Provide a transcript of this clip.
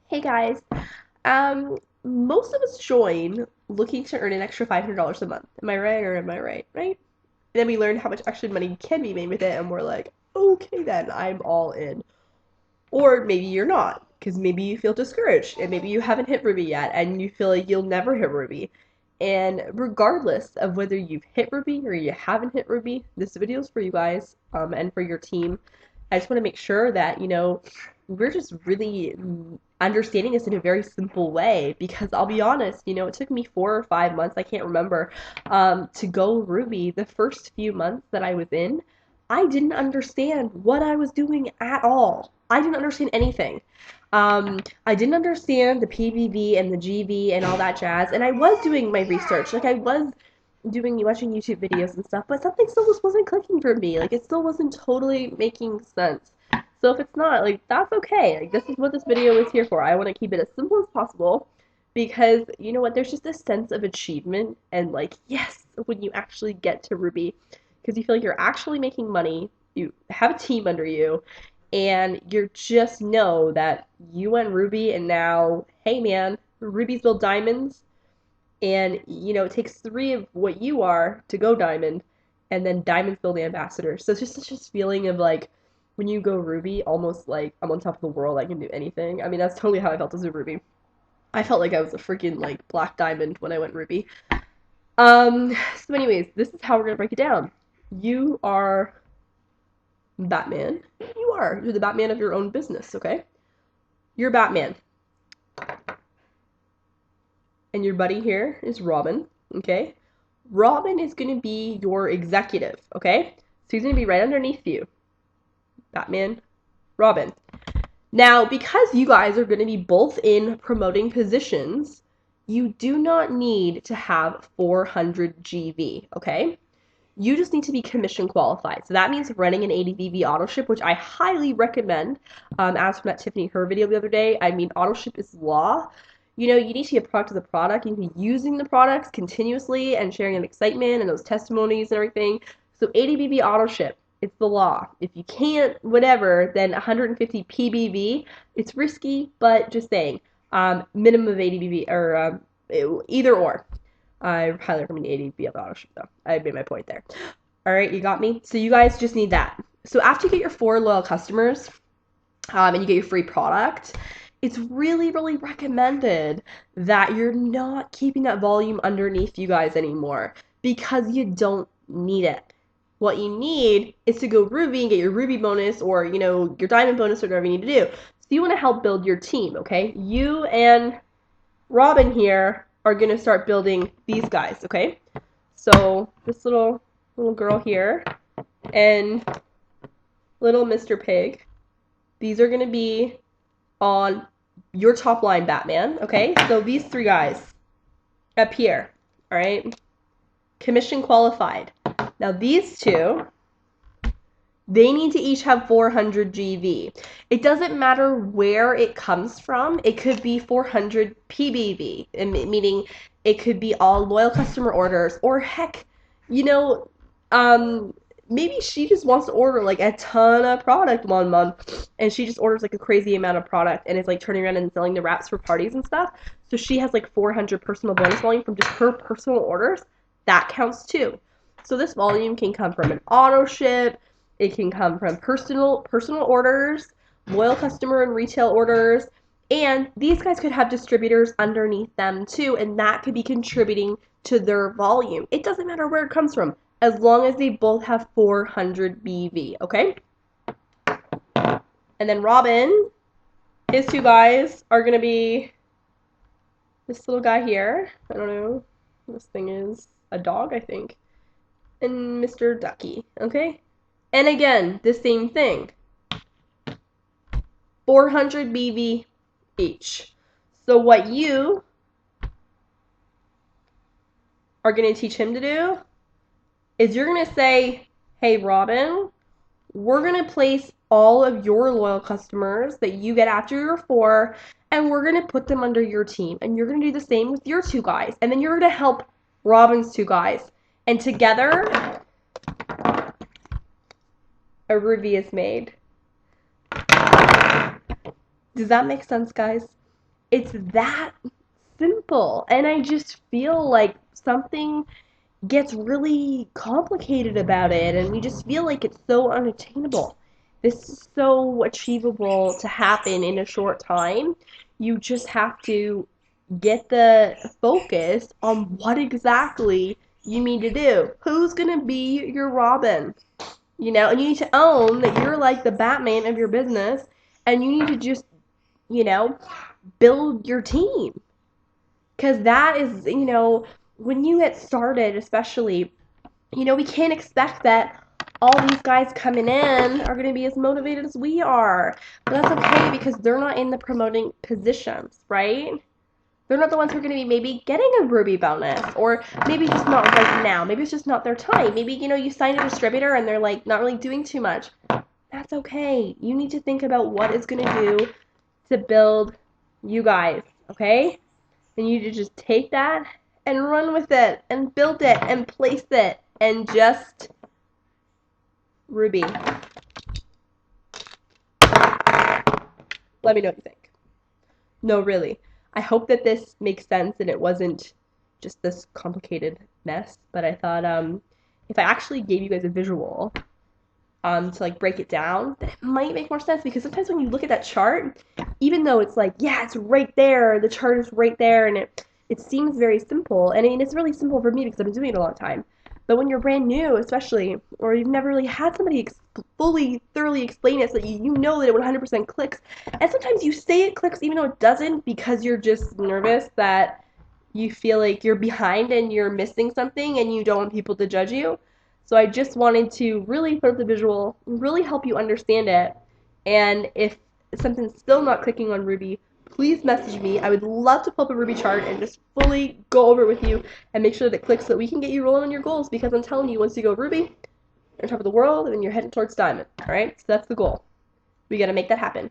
Hey guys, most of us join looking to earn an extra $500 a month. Am I right or am I right? Right? And then we learn how much actually money can be made with it, and we're like, okay, then I'm all in. Or maybe you're not, because maybe you feel discouraged, and maybe you haven't hit Ruby yet, and you feel like you'll never hit Ruby. And regardless of whether you've hit Ruby or you haven't hit Ruby, this video is for you guys, and for your team. I just want to make sure that, we're just really understanding this in a very simple way because I'll be honest, it took me 4 or 5 months, I can't remember, to go Ruby. The first few months that I was in, I didn't understand what I was doing at all. I didn't understand anything. I didn't understand the PBV and the GV and all that jazz, and I was doing my research. Like I was doing watching YouTube videos and stuff, but something still just wasn't clicking for me. Like it still wasn't totally making sense. So if it's not, like that's okay. Like this is what this video is here for. I want to keep it as simple as possible because you know what? There's just this sense of achievement and like yes, when you actually get to Ruby, because you feel like you're actually making money. You have a team under you, and you just know that you went Ruby, and now, hey man, Rubies build diamonds, and it takes three of what you are to go diamond, and then diamonds build the ambassador. So it's just such this feeling of like when you go Ruby, almost like I'm on top of the world, I can do anything. I mean, that's totally how I felt as a Ruby. I felt like I was a freaking like black diamond when I went Ruby. So anyways, this is how we're gonna break it down. You are Batman. You're the Batman of your own business, okay? You're Batman. And your buddy here is Robin, okay? Robin is going to be your executive, okay? So he's going to be right underneath you. Batman, Robin. Now, because you guys are going to be both in promoting positions, you do not need to have 400 GV, okay? You just need to be commission qualified. So that means running an 80 VV auto ship, which I highly recommend. As from that Tiffany Her video the other day, I mean, auto ship is law. You need to get product to the product. You need to be using the products continuously and sharing an excitement and those testimonies and everything. So 80 VV auto ship, it's the law. If you can't, whatever, then 150 PBV. It's risky, but just saying. Minimum of 80 VV or either or. I highly recommend 80 be able to auto ship though. I made my point there. All right, you got me. So you guys just need that. So after you get your 4 loyal customers, and you get your free product, it's really, really recommended that you're not keeping that volume underneath you guys anymore because you don't need it. What you need is to go Ruby and get your Ruby bonus or, your diamond bonus or whatever you need to do. So you want to help build your team, okay? You and Robin here are going to start building these guys, okay? So this little girl here and little Mr. Pig, these are going to be on your top line Batman, okay? So these 3 guys up here, all right? Commission qualified. Now these 2, they need to each have 400 GV. It doesn't matter where it comes from. It could be 400 PBV, meaning it could be all loyal customer orders, or heck, you know, maybe she just wants to order like a ton of product one month, and she just orders like a crazy amount of product, and is like turning around and selling the wraps for parties and stuff. So she has like 400 personal bonus volume from just her personal orders. That counts too. So this volume can come from an auto ship. It can come from personal orders, loyal customer and retail orders, and these guys could have distributors underneath them too, and that could be contributing to their volume. It doesn't matter where it comes from, as long as they both have 400 BV, okay? And then Robin, his 2 guys are going to be this little guy here. I don't know. This thing is a dog, I think. And Mr. Ducky, okay? And again, the same thing. 400 BV each. So what you are going to teach him to do is you're going to say, hey, Robin, we're going to place all of your loyal customers that you get after your 4, and we're going to put them under your team. And you're going to do the same with your 2 guys. And then you're going to help Robin's 2 guys. And together, a Ruby is made. Does that make sense, guys? It's that simple. And I just feel like something gets really complicated about it, and we just feel like it's so unattainable. This is so achievable to happen in a short time. You just have to get the focus on what exactly you need to do. Who's gonna be your Robin? And you need to own that you're like the Batman of your business, and you need to just, you know, build your team. Because that is, when you get started, especially, we can't expect that all these guys coming in are going to be as motivated as we are. But that's okay because they're not in the promoting positions, right? They're not the ones who are going to be maybe getting a Ruby bonus, or maybe just not right now. Maybe it's just not their time. Maybe, you sign a distributor and they're like not really doing too much. That's okay. You need to think about what it's going to do to build you guys, okay? And you need to just take that and run with it and build it and place it and just Ruby. Let me know what you think. No, really. I hope that this makes sense and it wasn't just this complicated mess. But I thought if I actually gave you guys a visual to like break it down, then it might make more sense, because sometimes when you look at that chart, even though it's like, yeah, it's right there, the chart is right there, and it seems very simple, and I mean, it's really simple for me because I've been doing it a long time. But when you're brand new, especially, or you've never really had somebody fully, thoroughly explain it so that you know that it 100% clicks, and sometimes you say it clicks even though it doesn't because you're just nervous that you feel like you're behind and you're missing something and you don't want people to judge you. So I just wanted to really put up the visual, really help you understand it. And if something's still not clicking on Ruby, please message me. I would love to pull up a Ruby chart and just fully go over it with you and make sure that it clicks so that we can get you rolling on your goals, because I'm telling you, once you go Ruby, you're on top of the world and you're heading towards Diamond. Alright? So that's the goal. We gotta make that happen.